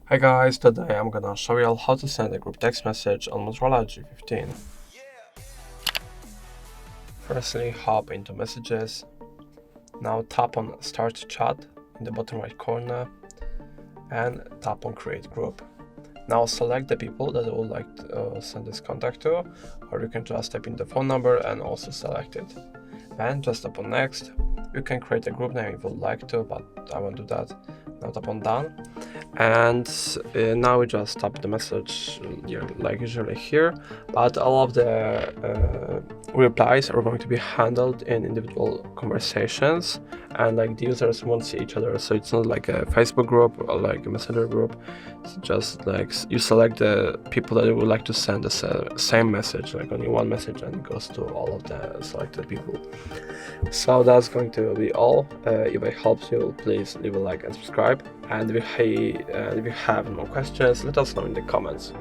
Hi guys, today I'm gonna show you how to send a group text message on Motorola G15. Firstly, hop into messages. Now tap on start chat in the bottom right corner and tap on create group. Now select the people that you would like to send this contact to, or you can just type in the phone number and also select it. And just tap on next. You can create a group name if you would like to, but I won't do that. Now tap on done. And now we just tap the message like usually here, but all of the replies are going to be handled in individual conversations, and like the users won't see each other, so it's not like a Facebook group or like a messenger group. It's just like you select the people that you would like to send the same message, like only one message, and it goes to all of the selected people. So that's going to be all. If it helps you, please leave a like and subscribe, and if you have more questions, let us know in the comments.